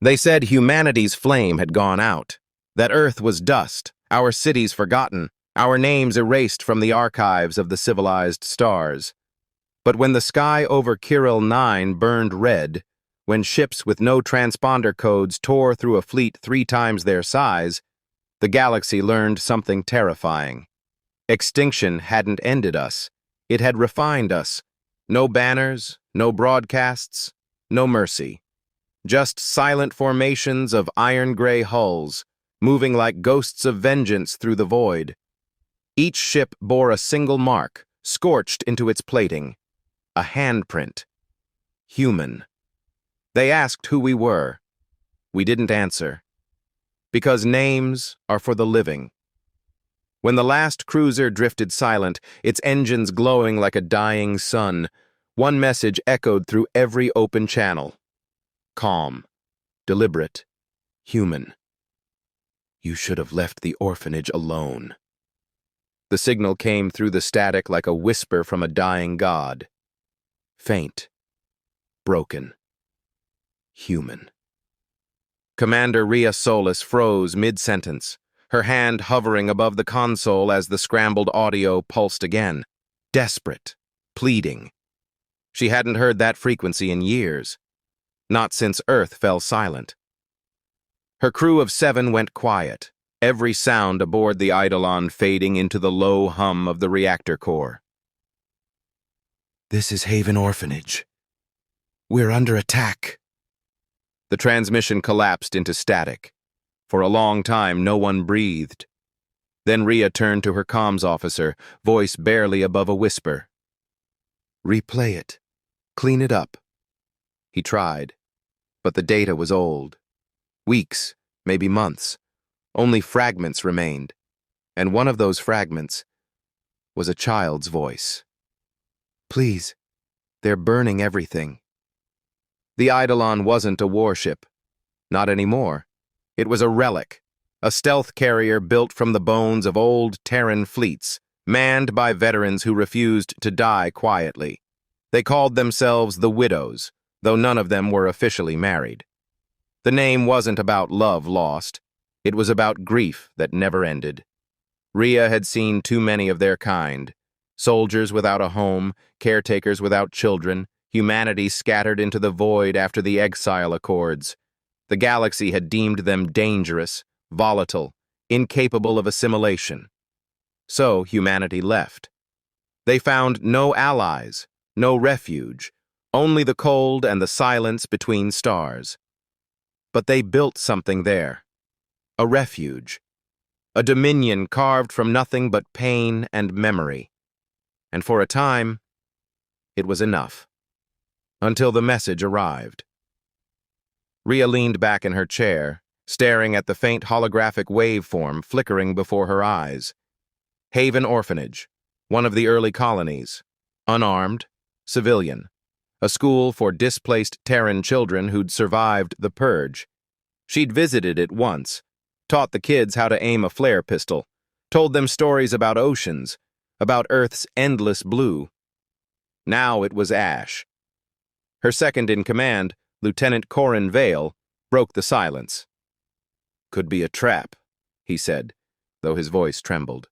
They said humanity's flame had gone out, that Earth was dust, our cities forgotten, our names erased from the archives of the civilized stars. But when the sky over Kirill 9 burned red, when ships with no transponder codes tore through a fleet 3 times their size, the galaxy learned something terrifying. Extinction hadn't ended us. It had refined us. No banners, no broadcasts, no mercy. Just silent formations of iron-gray hulls, moving like ghosts of vengeance through the void. Each ship bore a single mark, scorched into its plating. A handprint. Human. They asked who we were. We didn't answer. Because names are for the living. When the last cruiser drifted silent, its engines glowing like a dying sun, one message echoed through every open channel. Calm. Deliberate. Human. You should have left the orphanage alone. The signal came through the static like a whisper from a dying god. Faint. Broken. Human. Commander Rhea Solis froze mid-sentence, her hand hovering above the console as the scrambled audio pulsed again. Desperate. Pleading. She hadn't heard that frequency in years. Not since Earth fell silent. Her crew of 7 went quiet, every sound aboard the Eidolon fading into the low hum of the reactor core. This is Haven Orphanage. We're under attack. The transmission collapsed into static. For a long time, no one breathed. Then Rhea turned to her comms officer, voice barely above a whisper. Replay it. Clean it up. He tried, but the data was old. Weeks, maybe months. Only fragments remained, and one of those fragments was a child's voice. Please, they're burning everything. The Eidolon wasn't a warship. Not anymore. It was a relic, a stealth carrier built from the bones of old Terran fleets, manned by veterans who refused to die quietly. They called themselves the Widows, though none of them were officially married. The name wasn't about love lost. It was about grief that never ended. Rhea had seen too many of their kind. Soldiers without a home, caretakers without children, humanity scattered into the void after the exile accords. The galaxy had deemed them dangerous, volatile, incapable of assimilation. So humanity left. They found no allies, no refuge, only the cold and the silence between stars. But they built something there. A refuge. A dominion carved from nothing but pain and memory. And for a time, it was enough. Until the message arrived. Rhea leaned back in her chair, staring at the faint holographic waveform flickering before her eyes. Haven Orphanage, one of the early colonies. Unarmed, civilian. A school for displaced Terran children who'd survived the purge. She'd visited it once, taught the kids how to aim a flare pistol, told them stories about oceans, about Earth's endless blue. Now it was ash. Her second-in-command, Lieutenant Corin Vale, broke the silence. Could be a trap, he said, though his voice trembled.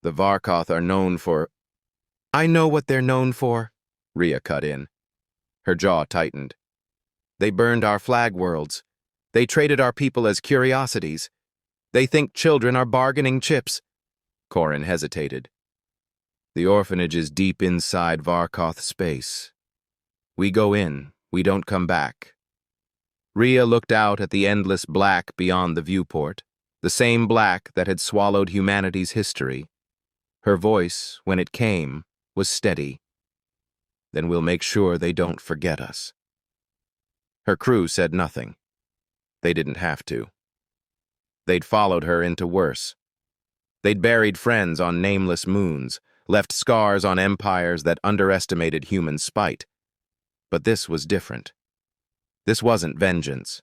The Varkoth are known for... I know what they're known for, Rhea cut in. Her jaw tightened. They burned our flag worlds. They traded our people as curiosities. They think children are bargaining chips. Corin hesitated. The orphanage is deep inside Varkoth space. We go in, we don't come back. Rhea looked out at the endless black beyond the viewport, the same black that had swallowed humanity's history. Her voice, when it came, was steady. Then we'll make sure they don't forget us. Her crew said nothing. They didn't have to. They'd followed her into worse. They'd buried friends on nameless moons, left scars on empires that underestimated human spite. But this was different. This wasn't vengeance.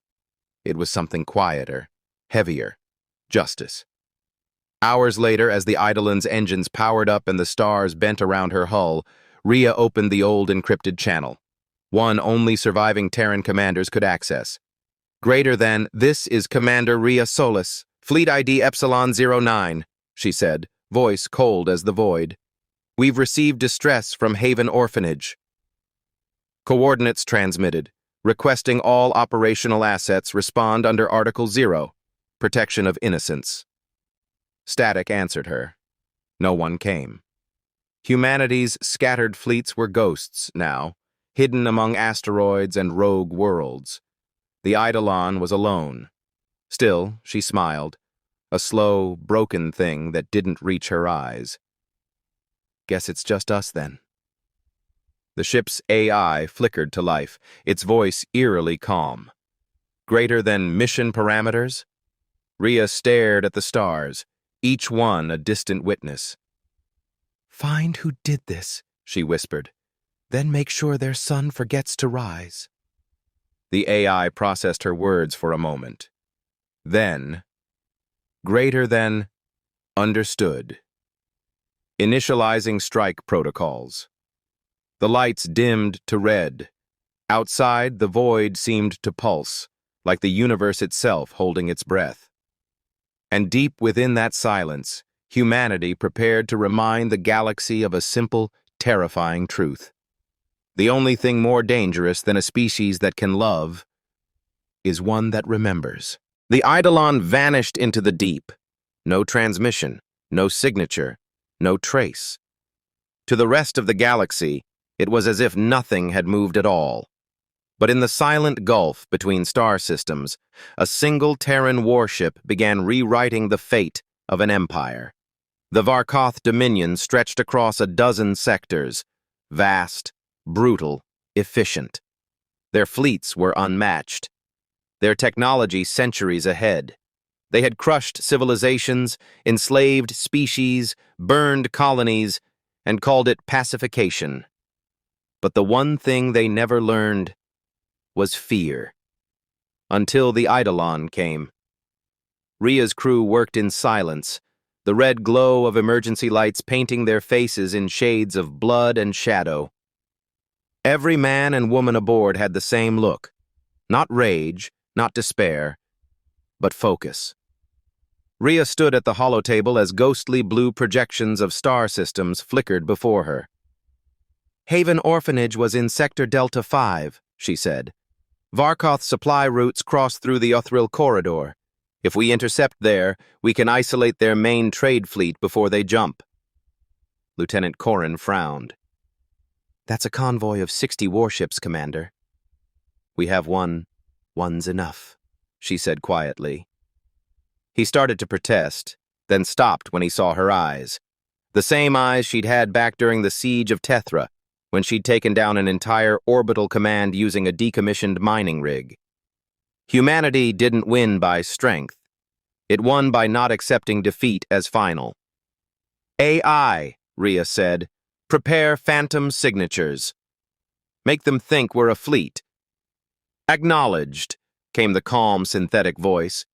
It was something quieter, heavier, justice. Hours later, as the Eidolon's engines powered up and the stars bent around her hull, Rhea opened the old encrypted channel, one only surviving Terran commanders could access. This is Commander Rhea Solis, Fleet ID Epsilon 09, she said, voice cold as the void. We've received distress from Haven Orphanage. Coordinates transmitted, requesting all operational assets respond under Article 0, Protection of Innocence. Static answered her. No one came. Humanity's scattered fleets were ghosts now, hidden among asteroids and rogue worlds. The Eidolon was alone. Still, she smiled, a slow, broken thing that didn't reach her eyes. Guess it's just us then. The ship's AI flickered to life, its voice eerily calm. Greater than mission parameters? Rhea stared at the stars, each one a distant witness. Find who did this, she whispered. Then make sure their sun forgets to rise. The AI processed her words for a moment. Then, greater than, understood. Initializing strike protocols. The lights dimmed to red. Outside, the void seemed to pulse, like the universe itself holding its breath. And deep within that silence, humanity prepared to remind the galaxy of a simple, terrifying truth. The only thing more dangerous than a species that can love is one that remembers. The Eidolon vanished into the deep. No transmission, no signature, no trace. To the rest of the galaxy, it was as if nothing had moved at all. But in the silent gulf between star systems, a single Terran warship began rewriting the fate of an empire. The Varkoth Dominion stretched across a dozen sectors, vast, brutal, efficient. Their fleets were unmatched. Their technology centuries ahead. They had crushed civilizations, enslaved species, burned colonies, and called it pacification. But the one thing they never learned was fear. Until the Eidolon came. Rhea's crew worked in silence, the red glow of emergency lights painting their faces in shades of blood and shadow. Every man and woman aboard had the same look. Not rage, not despair, but focus. Rhea stood at the holotable as ghostly blue projections of star systems flickered before her. Haven Orphanage was in Sector Delta 5, she said. Varkoth supply routes cross through the Othril corridor. If we intercept there, we can isolate their main trade fleet before they jump. Lieutenant Corrin frowned. That's a convoy of 60 warships, Commander. We have one. One's enough, she said quietly. He started to protest, then stopped when he saw her eyes. The same eyes she'd had back during the siege of Tethra, when she'd taken down an entire orbital command using a decommissioned mining rig. Humanity didn't win by strength. It won by not accepting defeat as final. AI, Rhea said, prepare phantom signatures. Make them think we're a fleet. Acknowledged, came the calm synthetic voice.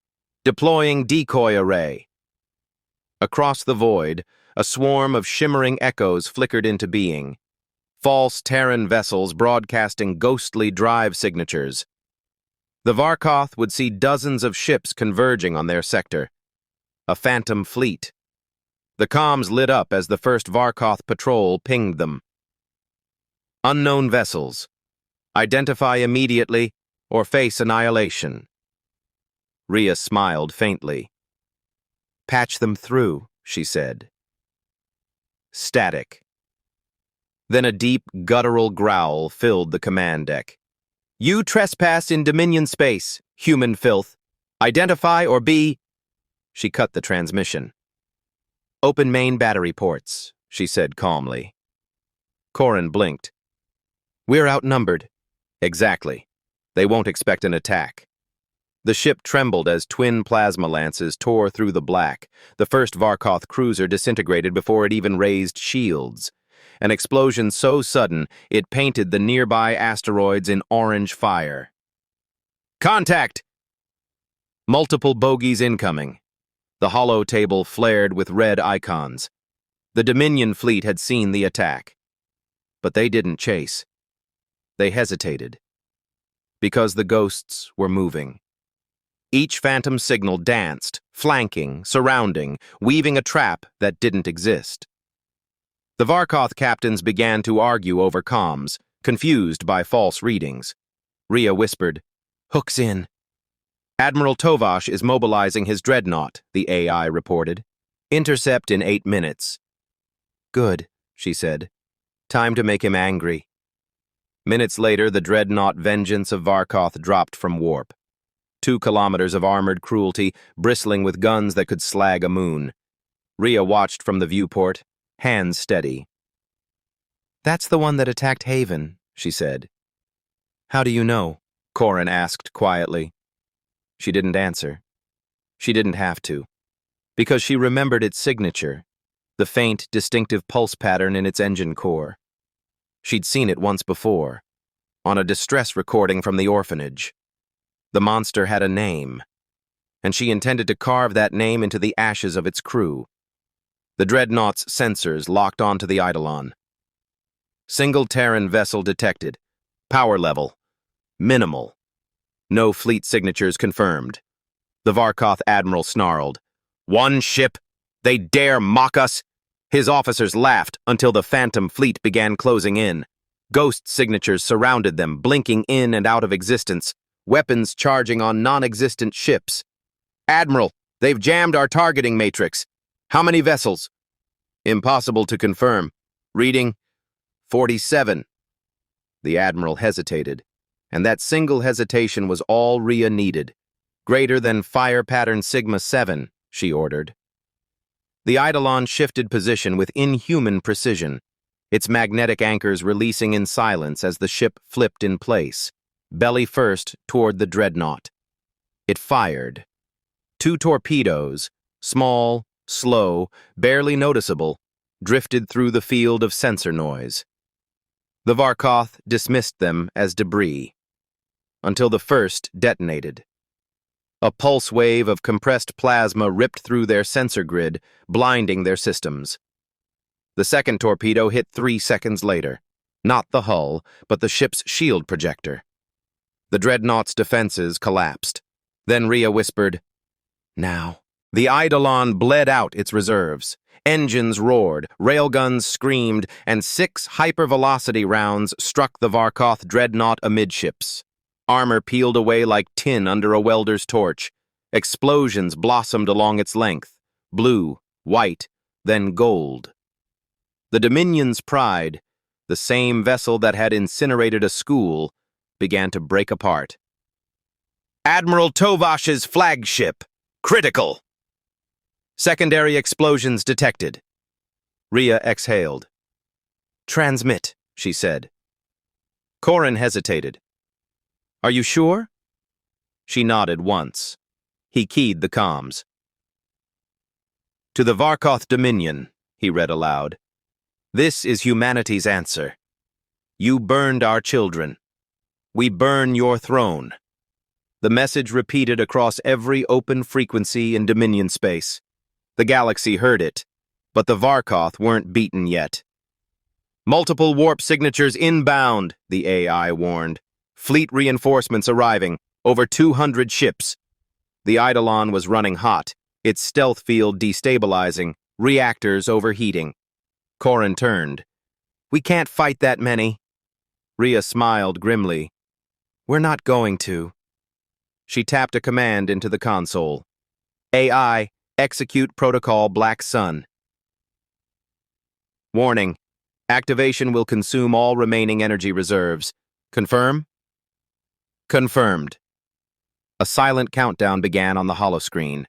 Deploying decoy array. Across the void, a swarm of shimmering echoes flickered into being. False Terran vessels broadcasting ghostly drive signatures. The Varkoth would see dozens of ships converging on their sector. A phantom fleet. The comms lit up as the first Varkoth patrol pinged them. Unknown vessels. Identify immediately or face annihilation. Rhea smiled faintly. Patch them through, she said. Static. Then a deep, guttural growl filled the command deck. You trespass in Dominion space, human filth. Identify or be... She cut the transmission. Open main battery ports, she said calmly. Corrin blinked. We're outnumbered. Exactly. They won't expect an attack. The ship trembled as twin plasma lances tore through the black. The first Varkoth cruiser disintegrated before it even raised shields. An explosion so sudden, it painted the nearby asteroids in orange fire. Contact! Multiple bogies incoming. The holotable flared with red icons. The Dominion fleet had seen the attack. But they didn't chase. They hesitated. Because the ghosts were moving. Each phantom signal danced, flanking, surrounding, weaving a trap that didn't exist. The Varkoth captains began to argue over comms, confused by false readings. Rhea whispered, "Hook's in." "Admiral Tovash is mobilizing his dreadnought," the AI reported. "Intercept in 8 minutes." "Good," she said. "Time to make him angry." Minutes later, the dreadnought Vengeance of Varkoth dropped from warp. 2 kilometers of armored cruelty, bristling with guns that could slag a moon. Rhea watched from the viewport, hands steady. "That's the one that attacked Haven," she said. "How do you know?" Corin asked quietly. She didn't answer. She didn't have to, because she remembered its signature, the faint, distinctive pulse pattern in its engine core. She'd seen it once before, on a distress recording from the orphanage. The monster had a name, and she intended to carve that name into the ashes of its crew. The dreadnought's sensors locked onto the Eidolon. Single Terran vessel detected. Power level. Minimal. No fleet signatures confirmed. The Varkoth admiral snarled. "One ship? They dare mock us?" His officers laughed until the phantom fleet began closing in. Ghost signatures surrounded them, blinking in and out of existence, weapons charging on non-existent ships. "Admiral, they've jammed our targeting matrix. How many vessels?" "Impossible to confirm. Reading 47. The admiral hesitated, and that single hesitation was all Rhea needed. "Greater than fire pattern Sigma 7, she ordered. The Eidolon shifted position with inhuman precision, its magnetic anchors releasing in silence as the ship flipped in place, belly first toward the dreadnought. It fired. 2 torpedoes, small, slow, barely noticeable, drifted through the field of sensor noise. The Varkoth dismissed them as debris, until the first detonated. A pulse wave of compressed plasma ripped through their sensor grid, blinding their systems. The second torpedo hit 3 seconds later, not the hull, but the ship's shield projector. The dreadnought's defenses collapsed. Then Rhea whispered, "Now." The Eidolon bled out its reserves. Engines roared, railguns screamed, and 6 hypervelocity rounds struck the Varkoth dreadnought amidships. Armor peeled away like tin under a welder's torch. Explosions blossomed along its length, blue, white, then gold. The Dominion's pride, the same vessel that had incinerated a school, began to break apart. "Admiral Tovash's flagship! Critical!" Secondary explosions detected. Rhea exhaled. "Transmit," she said. Corin hesitated. "Are you sure?" She nodded once. He keyed the comms. "To the Varkoth Dominion," he read aloud. "This is humanity's answer. You burned our children. We burn your throne." The message repeated across every open frequency in Dominion space. The galaxy heard it, but the Varkoth weren't beaten yet. "Multiple warp signatures inbound," the AI warned. "Fleet reinforcements arriving, over 200 ships." The Eidolon was running hot, its stealth field destabilizing, reactors overheating. Corin turned. "We can't fight that many." Rhea smiled grimly. "We're not going to." She tapped a command into the console. "AI, execute protocol Black Sun. Warning. Activation will consume all remaining energy reserves. Confirm?" "Confirmed." A silent countdown began on the holoscreen.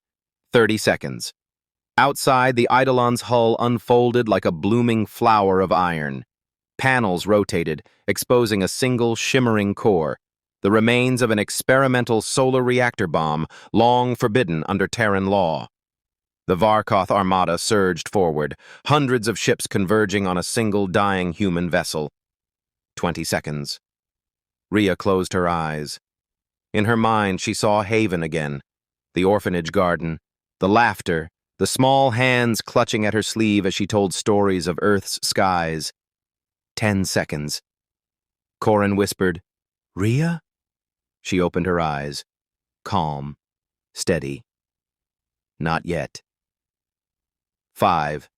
30 seconds. Outside, the Eidolon's hull unfolded like a blooming flower of iron. Panels rotated, exposing a single shimmering core, the remains of an experimental solar reactor bomb long forbidden under Terran law. The Varkoth armada surged forward, hundreds of ships converging on a single dying human vessel. 20 seconds. Rhea closed her eyes. In her mind, she saw Haven again, the orphanage garden, the laughter, the small hands clutching at her sleeve as she told stories of Earth's skies. 10 seconds. Corin whispered, "Rhea?" She opened her eyes, calm. Steady. Not yet. 5.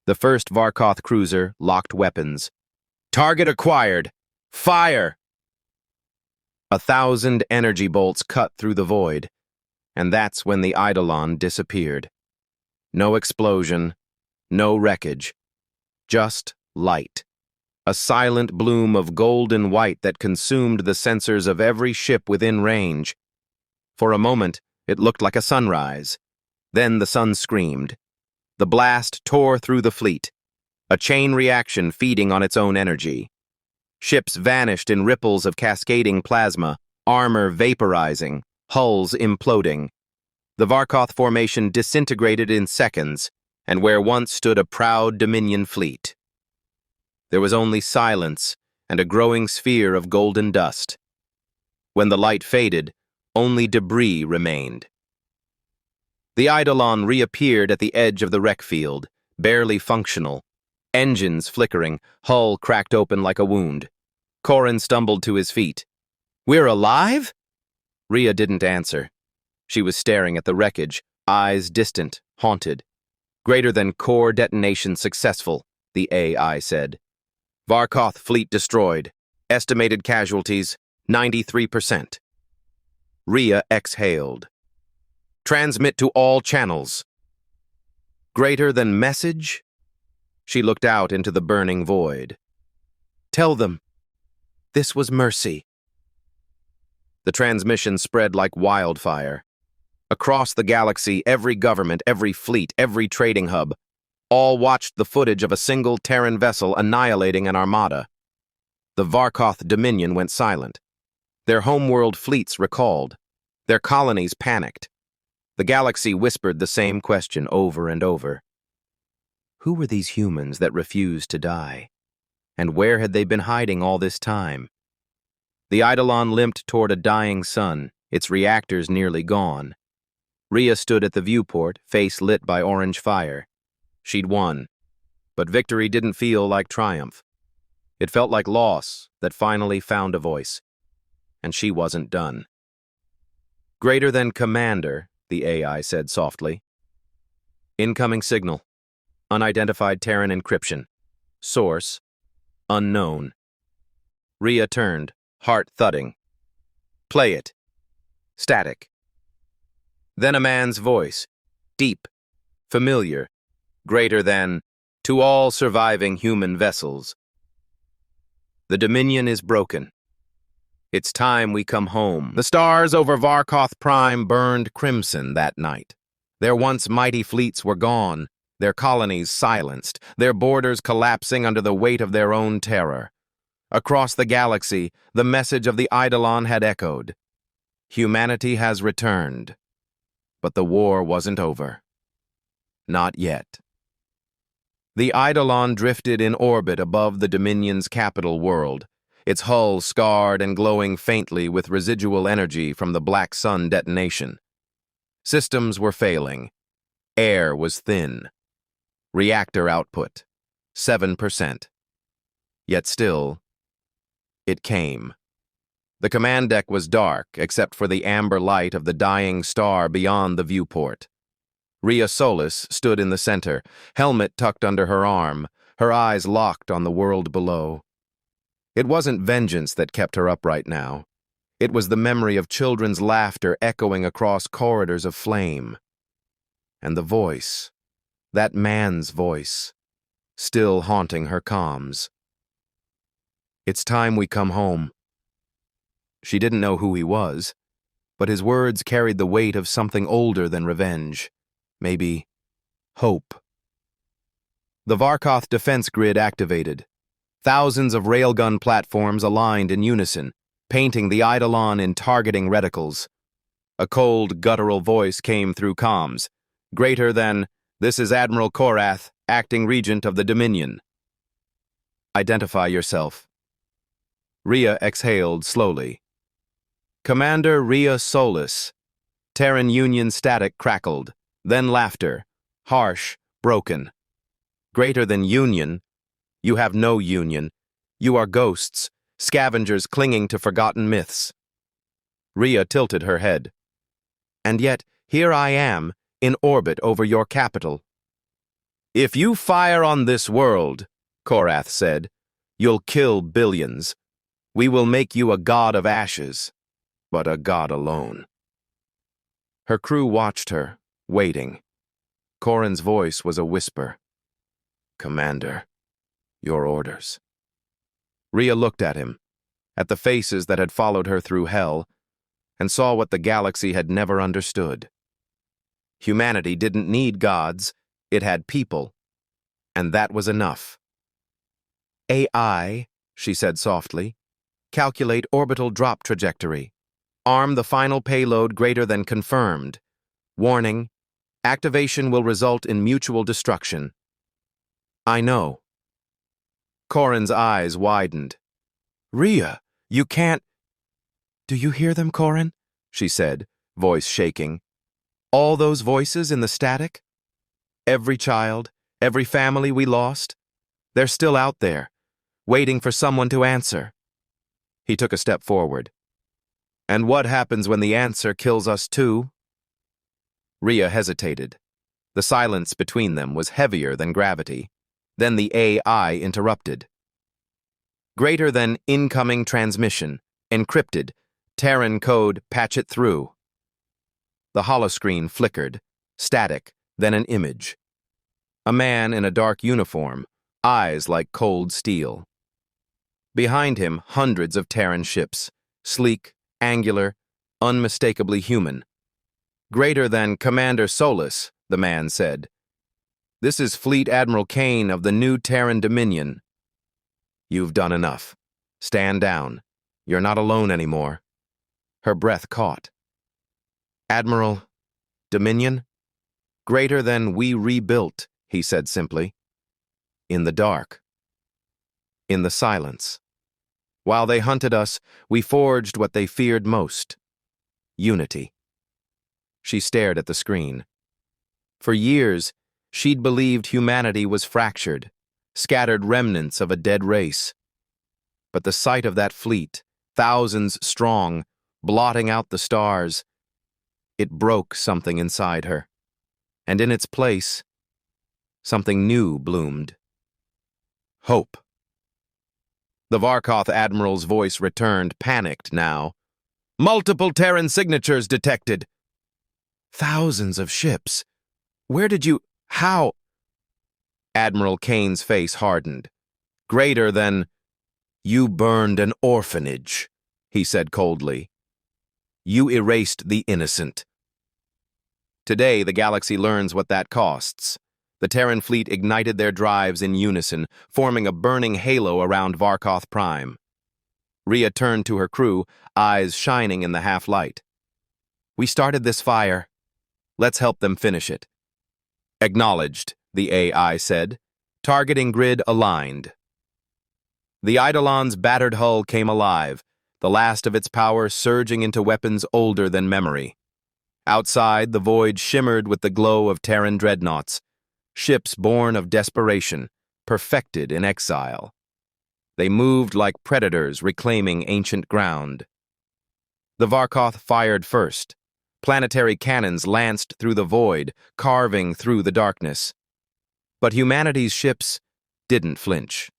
The first Varkoth cruiser locked weapons. Target acquired. Fire! 1,000 energy bolts cut through the void, and that's when the Eidolon disappeared. No explosion, no wreckage, just light. A silent bloom of golden white that consumed the sensors of every ship within range. For a moment, it looked like a sunrise. Then the sun screamed. The blast tore through the fleet, a chain reaction feeding on its own energy. Ships vanished in ripples of cascading plasma, armor vaporizing, hulls imploding. The Varkoth formation disintegrated in seconds, and where once stood a proud Dominion fleet. There was only silence and a growing sphere of golden dust. When the light faded, only debris remained. The Eidolon reappeared at the edge of the wreck field, barely functional. Engines flickering, hull cracked open like a wound. Corin stumbled to his feet. "We're alive?" Rhea didn't answer. She was staring at the wreckage, eyes distant, haunted. "Greater than core detonation successful," the AI said. "Varkoth fleet destroyed. Estimated casualties, 93%. Rhea exhaled. "Transmit to all channels." "Greater than message?" She looked out into the burning void. "Tell them. This was mercy." The transmission spread like wildfire. Across the galaxy, every government, every fleet, every trading hub, all watched the footage of a single Terran vessel annihilating an armada. The Varkoth Dominion went silent. Their homeworld fleets recalled. Their colonies panicked. The galaxy whispered the same question over and over. Who were these humans that refused to die? And where had they been hiding all this time? The Eidolon limped toward a dying sun, its reactors nearly gone. Rhea stood at the viewport, face lit by orange fire. She'd won, but victory didn't feel like triumph. It felt like loss that finally found a voice, and she wasn't done. "Greater than commander," the AI said softly. "Incoming signal. Unidentified Terran encryption. Source, unknown." Rhea turned, heart thudding. "Play it." Static. Then a man's voice, deep, familiar, greater than, "To all surviving human vessels. The Dominion is broken. It's time we come home." The stars over Varkoth Prime burned crimson that night. Their once mighty fleets were gone, their colonies silenced, their borders collapsing under the weight of their own terror. Across the galaxy, the message of the Eidolon had echoed. Humanity has returned. But the war wasn't over. Not yet. The Eidolon drifted in orbit above the Dominion's capital world, its hull scarred and glowing faintly with residual energy from the Black Sun detonation. Systems were failing. Air was thin. Reactor output, 7%. Yet still, it came. The command deck was dark, except for the amber light of the dying star beyond the viewport. Rhea Solis stood in the center, helmet tucked under her arm, her eyes locked on the world below. It wasn't vengeance that kept her upright now. It was the memory of children's laughter echoing across corridors of flame. And the voice, that man's voice, still haunting her comms. "It's time we come home." She didn't know who he was, but his words carried the weight of something older than revenge. Maybe hope. The Varkoth defense grid activated. Thousands of railgun platforms aligned in unison, painting the Eidolon in targeting reticles. A cold, guttural voice came through comms. "Greater than, this is Admiral Korath, acting regent of the Dominion. Identify yourself." Rhea exhaled slowly. "Commander Rhea Solis." Terran Union static crackled, then laughter, harsh, broken. "Greater than union? You have no union. You are ghosts, scavengers clinging to forgotten myths." Rhea tilted her head. "And yet, Here I am, in orbit over your capital. If you fire on this world, Korath said, you'll kill billions. We will make you a god of ashes, but a god alone. Her crew watched her, waiting. Corin's voice was a whisper. Commander, your orders. Rhea looked at him, at the faces that had followed her through hell, and saw what the galaxy had never understood. Humanity didn't need gods, it had people, and that was enough. AI, she said softly, calculate orbital drop trajectory. Arm the final payload greater than confirmed. Warning, activation will result in mutual destruction. I know. Corin's eyes widened. Rhea, you can't... Do you hear them, Corin? She said, voice shaking. All those voices in the static? Every child, every family we lost? They're still out there, waiting for someone to answer. He took a step forward. And what happens when the answer kills us too? Rhea hesitated. The silence between them was heavier than gravity. Then the AI interrupted. Greater than incoming transmission, encrypted, Terran code, patch it through. The holoscreen flickered, static, then an image. A man in a dark uniform, eyes like cold steel. Behind him, hundreds of Terran ships, sleek, angular, unmistakably human. Greater than Commander Solus, the man said. This is Fleet Admiral Kane of the new Terran Dominion. You've done enough. Stand down. You're not alone anymore. Her breath caught. Admiral, Dominion? Greater than we rebuilt, he said simply. In the dark. In the silence. While they hunted us, we forged what they feared most. Unity. She stared at the screen. For years, she'd believed humanity was fractured, scattered remnants of a dead race. But the sight of that fleet, thousands strong, blotting out the stars, it broke something inside her. And in its place, something new bloomed. Hope. The Varkoth Admiral's voice returned, panicked now. Multiple Terran signatures detected. Thousands of ships. Where did you... How? Admiral Kane's face hardened. Greater than... You burned an orphanage, he said coldly. You erased the innocent. Today, the galaxy learns what that costs. The Terran fleet ignited their drives in unison, forming a burning halo around Varkoth Prime. Rhea turned to her crew, eyes shining in the half-light. We started this fire. Let's help them finish it. Acknowledged, the AI said. Targeting grid aligned. The Eidolon's battered hull came alive, the last of its power surging into weapons older than memory. Outside, the void shimmered with the glow of Terran dreadnoughts, ships born of desperation, perfected in exile. They moved like predators reclaiming ancient ground. The Varkoth fired first. Planetary cannons lanced through the void, carving through the darkness. But humanity's ships didn't flinch.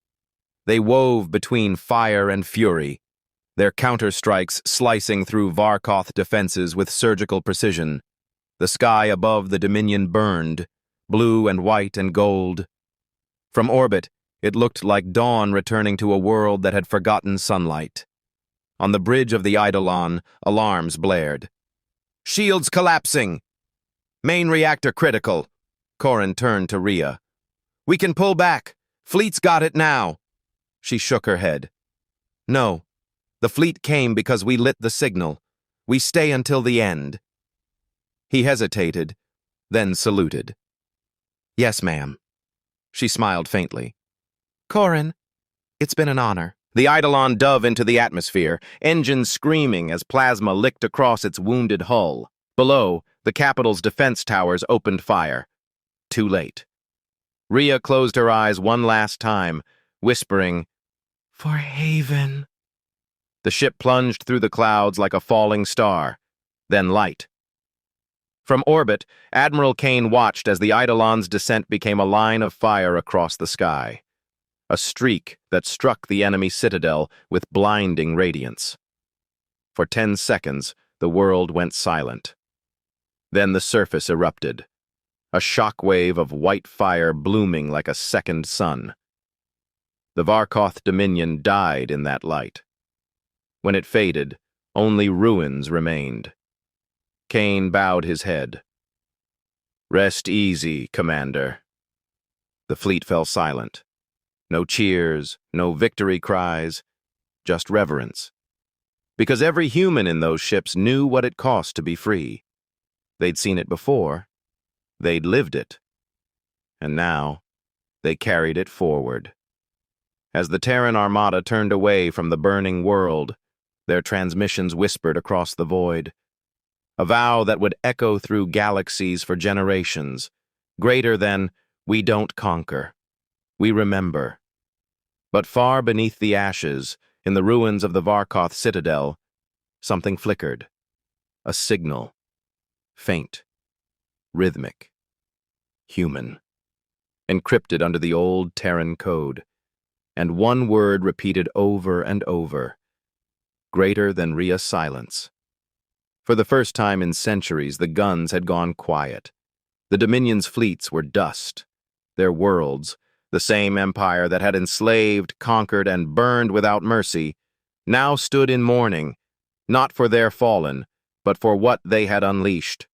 They wove between fire and fury, their counterstrikes slicing through Varkoth defenses with surgical precision. The sky above the Dominion burned, blue and white and gold. From orbit, it looked like dawn returning to a world that had forgotten sunlight. On the bridge of the Eidolon, alarms blared. Shields collapsing! Main reactor critical. Corin turned to Rhea. We can pull back. Fleet's got it now. She shook her head. No. The fleet came because we lit the signal. We stay until the end. He hesitated, then saluted. Yes, ma'am. She smiled faintly. Corin, it's been an honor. The Eidolon dove into the atmosphere, engines screaming as plasma licked across its wounded hull. Below, the capital's defense towers opened fire. Too late. Rhea closed her eyes one last time, whispering, For Haven. The ship plunged through the clouds like a falling star, then light. From orbit, Admiral Kane watched as the Eidolon's descent became a line of fire across the sky, a streak that struck the enemy citadel with blinding radiance. For 10 seconds, the world went silent. Then the surface erupted, a shock wave of white fire blooming like a second sun. The Varkoth Dominion died in that light. When it faded, only ruins remained. Kane bowed his head. "Rest easy, Commander." The fleet fell silent. No cheers, no victory cries, just reverence. Because every human in those ships knew what it cost to be free. They'd seen it before. They'd lived it. And now, they carried it forward. As the Terran Armada turned away from the burning world, their transmissions whispered across the void. A vow that would echo through galaxies for generations, greater than, "We don't conquer. We remember." But far beneath the ashes, in the ruins of the Varkoth citadel, something flickered. A signal. Faint. Rhythmic. Human. Encrypted under the old Terran code. And one word repeated over and over. Greater than Rhea's silence. For the first time in centuries, the guns had gone quiet. The Dominion's fleets were dust. Their worlds, the same empire that had enslaved, conquered, and burned without mercy, now stood in mourning, not for their fallen, but for what they had unleashed.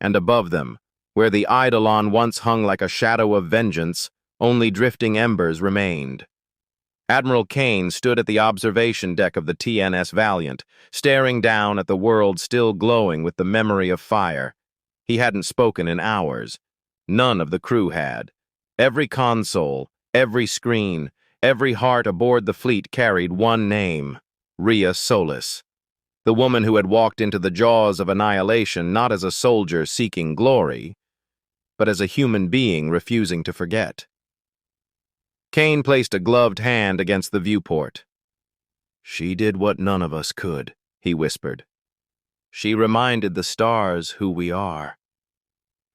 And above them, where the Eidolon once hung like a shadow of vengeance, only drifting embers remained. Admiral Kane stood at the observation deck of the TNS Valiant, staring down at the world still glowing with the memory of fire. He hadn't spoken in hours. None of the crew had. Every console, every screen, every heart aboard the fleet carried one name: Rhea Solis. The woman who had walked into the jaws of annihilation not as a soldier seeking glory, but as a human being refusing to forget. Kane placed a gloved hand against the viewport. "She did what none of us could," he whispered. "She reminded the stars who we are."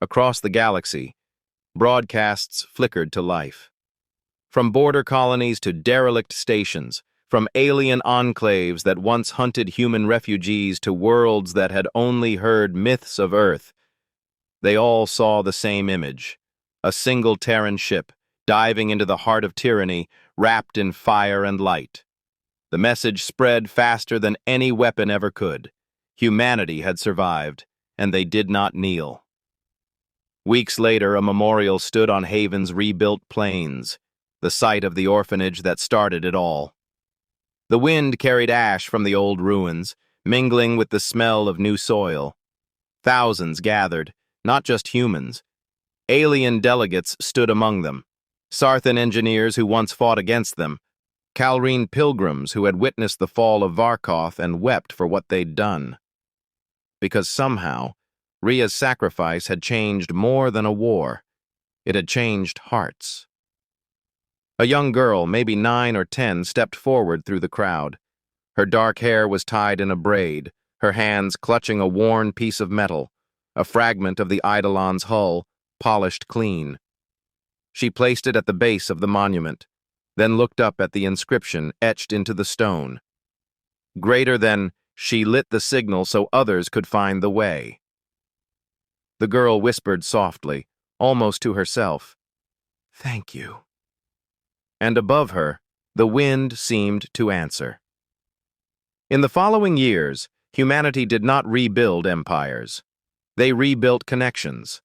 Across the galaxy, broadcasts flickered to life. From border colonies to derelict stations, from alien enclaves that once hunted human refugees to worlds that had only heard myths of Earth, they all saw the same image: a single Terran ship, diving into the heart of tyranny, wrapped in fire and light. The message spread faster than any weapon ever could. Humanity had survived, and they did not kneel. Weeks later, a memorial stood on Haven's rebuilt plains, the site of the orphanage that started it all. The wind carried ash from the old ruins, mingling with the smell of new soil. Thousands gathered, not just humans. Alien delegates stood among them. Sarthan engineers who once fought against them, Calrine pilgrims who had witnessed the fall of Varkoth and wept for what they'd done. Because somehow, Rhea's sacrifice had changed more than a war. It had changed hearts. A young girl, maybe 9 or 10, stepped forward through the crowd. Her dark hair was tied in a braid, her hands clutching a worn piece of metal, a fragment of the Eidolon's hull, polished clean. She placed it at the base of the monument, then looked up at the inscription etched into the stone. Greater than, "She lit the signal so others could find the way." The girl whispered softly, almost to herself, "Thank you." And above her, the wind seemed to answer. In the following years, humanity did not rebuild empires. They rebuilt connections.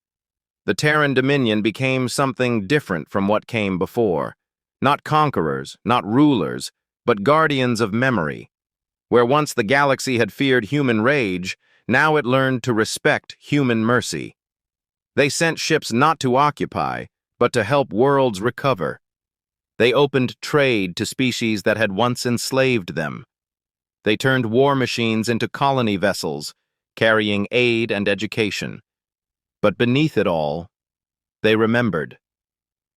The Terran Dominion became something different from what came before. Not conquerors, not rulers, but guardians of memory. Where once the galaxy had feared human rage, now it learned to respect human mercy. They sent ships not to occupy, but to help worlds recover. They opened trade to species that had once enslaved them. They turned war machines into colony vessels, carrying aid and education. But beneath it all, they remembered.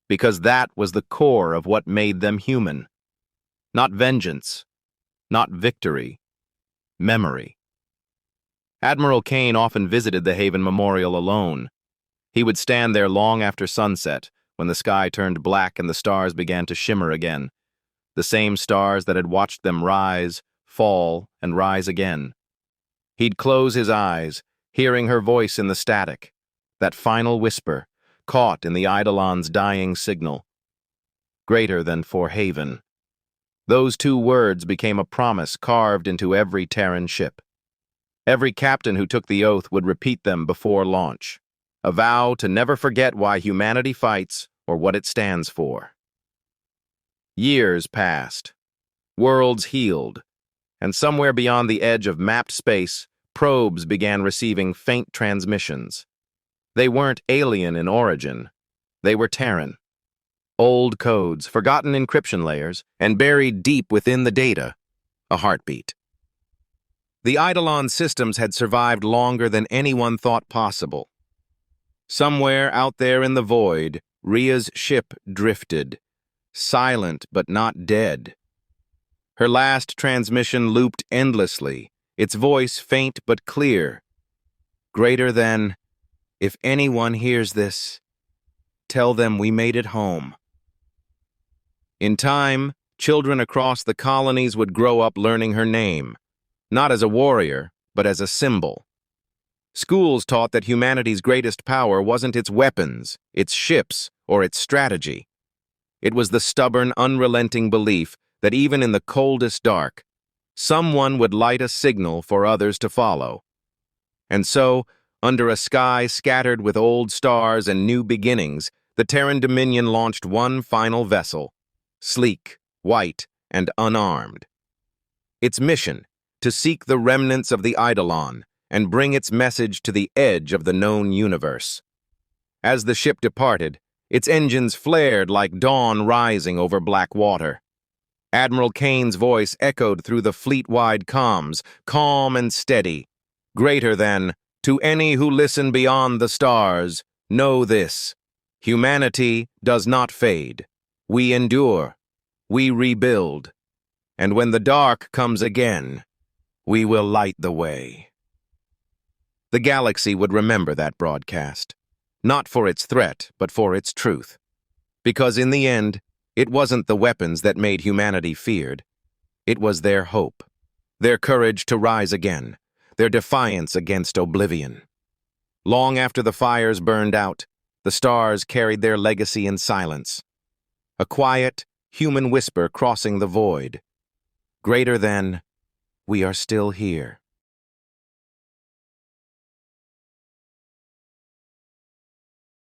Because that was the core of what made them human. Not vengeance, not victory, memory. Admiral Kane often visited the Haven Memorial alone. He would stand there long after sunset, when the sky turned black and the stars began to shimmer again. The same stars that had watched them rise, fall, and rise again. He'd close his eyes, hearing her voice in the static, that final whisper, caught in the Eidolon's dying signal. Greater than for Haven. Those two words became a promise carved into every Terran ship. Every captain who took the oath would repeat them before launch, a vow to never forget why humanity fights or what it stands for. Years passed. Worlds healed, and somewhere beyond the edge of mapped space, probes began receiving faint transmissions. They weren't alien in origin. They were Terran. Old codes, forgotten encryption layers, and buried deep within the data, a heartbeat. The Eidolon systems had survived longer than anyone thought possible. Somewhere out there in the void, Rhea's ship drifted, silent but not dead. Her last transmission looped endlessly, its voice faint but clear. Greater than, if anyone hears this, tell them we made it home. In time, children across the colonies would grow up learning her name, not as a warrior, but as a symbol. Schools taught that humanity's greatest power wasn't its weapons, its ships, or its strategy. It was the stubborn, unrelenting belief that even in the coldest dark, someone would light a signal for others to follow. And so, under a sky scattered with old stars and new beginnings, the Terran Dominion launched one final vessel, sleek, white, and unarmed. Its mission, to seek the remnants of the Eidolon and bring its message to the edge of the known universe. As the ship departed, its engines flared like dawn rising over black water. Admiral Kane's voice echoed through the fleet-wide comms, calm and steady. Greater than, to any who listen beyond the stars, know this: humanity does not fade. We endure. We rebuild. And when the dark comes again, we will light the way. The galaxy would remember that broadcast, not for its threat, but for its truth. Because in the end, it wasn't the weapons that made humanity feared. It was their hope, their courage to rise again, their defiance against oblivion. Long after the fires burned out, the stars carried their legacy in silence. A quiet, human whisper crossing the void. Greater than, we are still here.